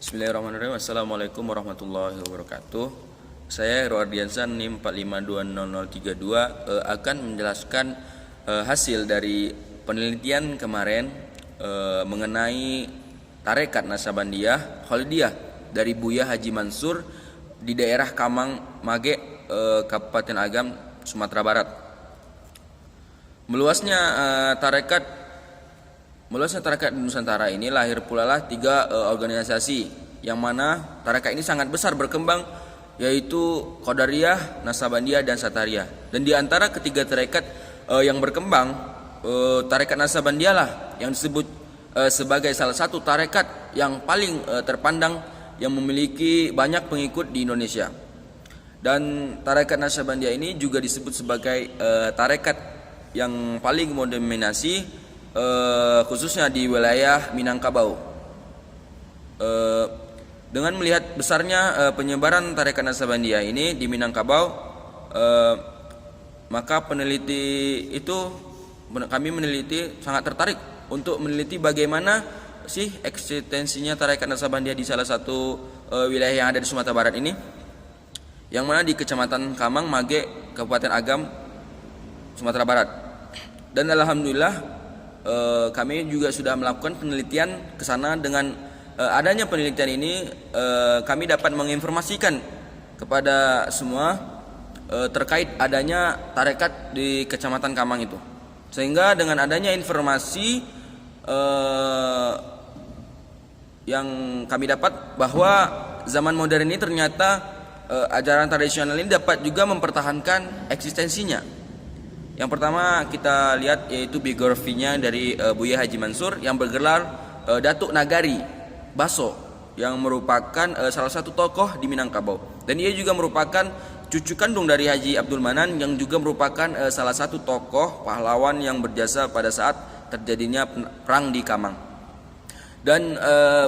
Bismillahirrahmanirrahim. Assalamualaikum warahmatullahi wabarakatuh. Saya Heru Ardiansyah NIM 4520032 akan menjelaskan hasil dari penelitian kemarin mengenai tarekat Naksabandiyah Khalidiyah dari Buya Haji Mansur di daerah Kamang Mage, Kabupaten Agam, Sumatera Barat. Meluasnya tarekat di Nusantara ini lahir pula lah tiga organisasi yang mana tarekat ini sangat besar berkembang, yaitu Qadariyah, Naksabandiyah, dan Satariyah. Dan di antara ketiga tarekat yang berkembang, tarekat Naksabandiyah lah yang disebut sebagai salah satu tarekat yang paling terpandang yang memiliki banyak pengikut di Indonesia. Dan tarekat Naksabandiyah ini juga disebut sebagai tarekat yang paling mendominasi khususnya di wilayah Minangkabau. Dengan melihat besarnya penyebaran tarekat Naksabandiyah ini di Minangkabau, maka kami meneliti sangat tertarik untuk meneliti bagaimana sih eksistensinya tarekat Naksabandiyah di salah satu wilayah yang ada di Sumatera Barat ini, yang mana di Kecamatan Kamang Mage, Kabupaten Agam, Sumatera Barat. Dan alhamdulillah kami juga sudah melakukan penelitian ke sana. Dengan adanya penelitian ini kami dapat menginformasikan kepada semua terkait adanya tarekat di Kecamatan Kamang itu. Sehingga dengan adanya informasi yang kami dapat bahwa zaman modern ini ternyata ajaran tradisional ini dapat juga mempertahankan eksistensinya. Yang pertama kita lihat yaitu biografinya dari Buya Haji Mansur yang bergelar Datuk Nagari Baso, yang merupakan salah satu tokoh di Minangkabau. Dan ia juga merupakan cucu kandung dari Haji Abdul Manan yang juga merupakan salah satu tokoh pahlawan yang berjasa pada saat terjadinya perang di Kamang. Dan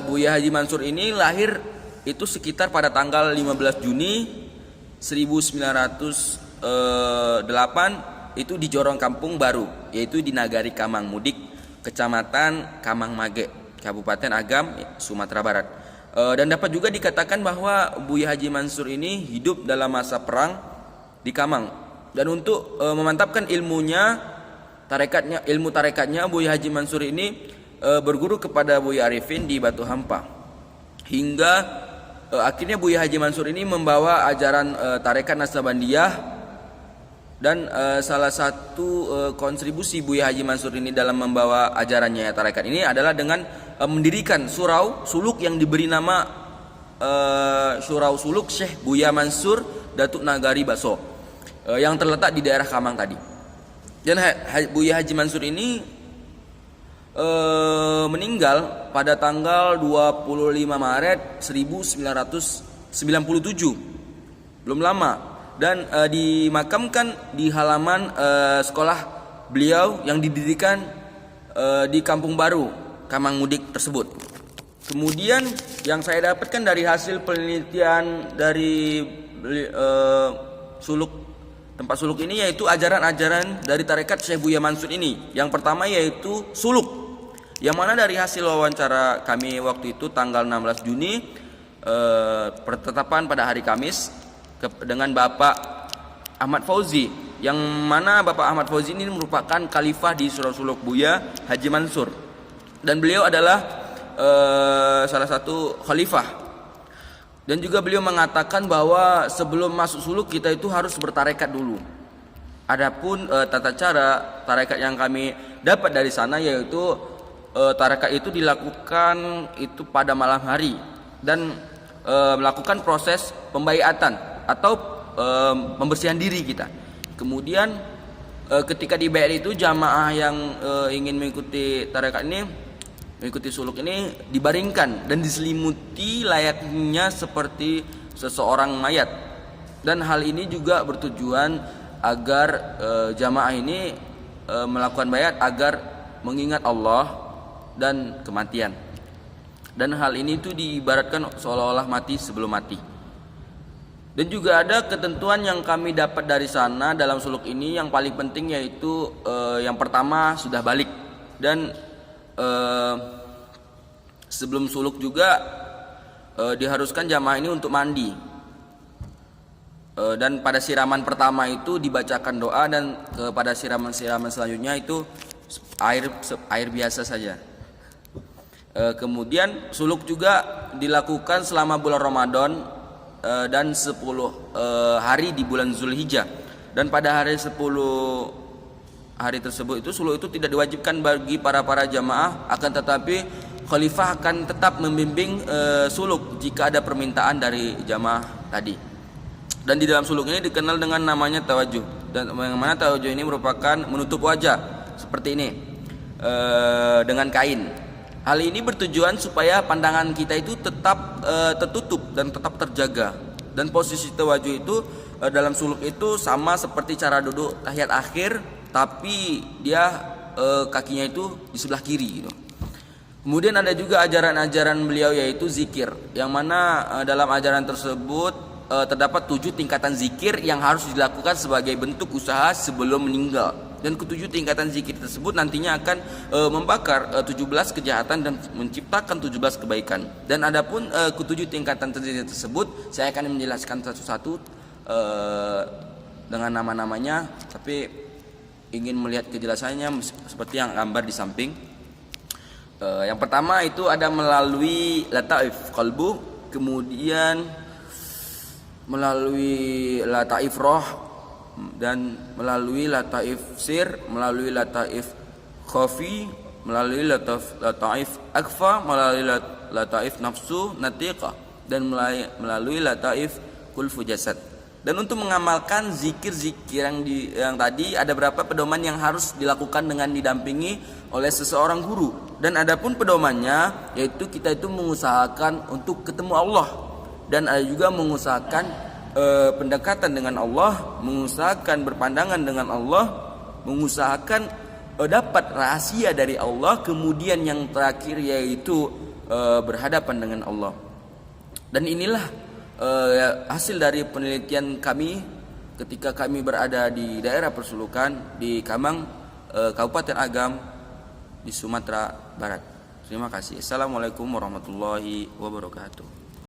Buya Haji Mansur ini lahir itu sekitar pada tanggal 15 Juni 1908 itu di Jorong Kampung Baru, yaitu di Nagari Kamang Mudik, Kecamatan Kamang Mage, Kabupaten Agam, Sumatera Barat. Dan dapat juga dikatakan bahwa Buya Haji Mansur ini hidup dalam masa perang di Kamang. Dan untuk memantapkan ilmu tarekatnya, Buya Haji Mansur ini berguru kepada Buya Arifin di Batu Hampa. Hingga akhirnya Buya Haji Mansur ini membawa ajaran tarekat Naksabandiyah. Dan salah satu kontribusi Buya Haji Mansur ini dalam membawa ajarannya tarekat ini adalah dengan mendirikan surau suluk yang diberi nama Surau Suluk Syekh Buya Mansur Datuk Nagari Baso, yang terletak di daerah Kamang tadi. Dan Buya Haji Mansur ini meninggal pada tanggal 25 Maret 1997, belum lama. Dan dimakamkan di halaman sekolah beliau yang didirikan di Kampung Baru, Kamang Mudik tersebut. Kemudian yang saya dapatkan dari hasil penelitian dari tempat suluk ini, yaitu ajaran-ajaran dari tarekat Syekh Buya Mansur ini. Yang pertama yaitu suluk, yang mana dari hasil wawancara kami waktu itu tanggal 16 Juni, pertetapan pada hari Kamis dengan Bapak Ahmad Fauzi, yang mana Bapak Ahmad Fauzi ini merupakan khalifah di Surau Suluk Buya Haji Mansur, dan beliau adalah salah satu khalifah. Dan juga beliau mengatakan bahwa sebelum masuk suluk kita itu harus bertarekat dulu. Adapun tata cara tarekat yang kami dapat dari sana, yaitu tarekat itu dilakukan itu pada malam hari dan melakukan proses pembaiatan atau pembersihan diri kita. Kemudian ketika dibayar itu, jamaah yang ingin mengikuti tarekat ini, mengikuti suluk ini, dibaringkan dan diselimuti layaknya seperti seseorang mayat. Dan hal ini juga bertujuan agar jamaah ini melakukan bayat agar mengingat Allah dan kematian. Dan hal ini itu diibaratkan seolah-olah mati sebelum mati. Dan juga ada ketentuan yang kami dapat dari sana dalam suluk ini. Yang paling penting yaitu yang pertama sudah balik. Dan sebelum suluk juga diharuskan jamaah ini untuk mandi. Dan pada siraman pertama itu dibacakan doa, dan pada siraman-siraman selanjutnya itu air biasa saja. Kemudian suluk juga dilakukan selama bulan Ramadan dan 10 hari di bulan Zulhijjah. Dan pada hari 10 hari tersebut itu suluk itu tidak diwajibkan bagi para jamaah, akan tetapi khalifah akan tetap membimbing suluk jika ada permintaan dari jamaah tadi. Dan di dalam suluk ini dikenal dengan namanya tawajuh, dan yang mana tawajuh ini merupakan menutup wajah seperti ini dengan kain. Hal ini bertujuan supaya pandangan kita itu tetap tertutup dan tetap terjaga. Dan posisi tawajuh itu dalam suluk itu sama seperti cara duduk tahiyat akhir, tapi dia kakinya itu di sebelah kiri gitu. Kemudian ada juga ajaran-ajaran beliau yaitu zikir, yang mana dalam ajaran tersebut terdapat 7 tingkatan zikir yang harus dilakukan sebagai bentuk usaha sebelum meninggal. Dan ketujuh tingkatan zikir tersebut nantinya akan membakar 17 kejahatan dan menciptakan 17 kebaikan. Dan adapun ketujuh tingkatan zikir tersebut saya akan menjelaskan satu-satu dengan nama-namanya, tapi ingin melihat kejelasannya seperti yang gambar di samping. Yang pertama itu ada melalui lataif qalbu, kemudian melalui lataif roh, dan melalui lataif sir, melalui lataif khafi, melalui lataif akfa, melalui lataif nafsu natiqah, dan melalui lataif kulfu jasad. Dan untuk mengamalkan zikir-zikir yang tadi ada berapa pedoman yang harus dilakukan dengan didampingi oleh seseorang guru. Dan adapun pedomannya yaitu kita itu mengusahakan untuk ketemu Allah, dan ada juga mengusahakan pendekatan dengan Allah, mengusahakan berpandangan dengan Allah, mengusahakan dapat rahasia dari Allah, kemudian yang terakhir yaitu berhadapan dengan Allah. Dan inilah hasil dari penelitian kami ketika kami berada di daerah Persulukan di Kamang, Kabupaten Agam di Sumatera Barat. Terima kasih. Assalamualaikum warahmatullahi wabarakatuh.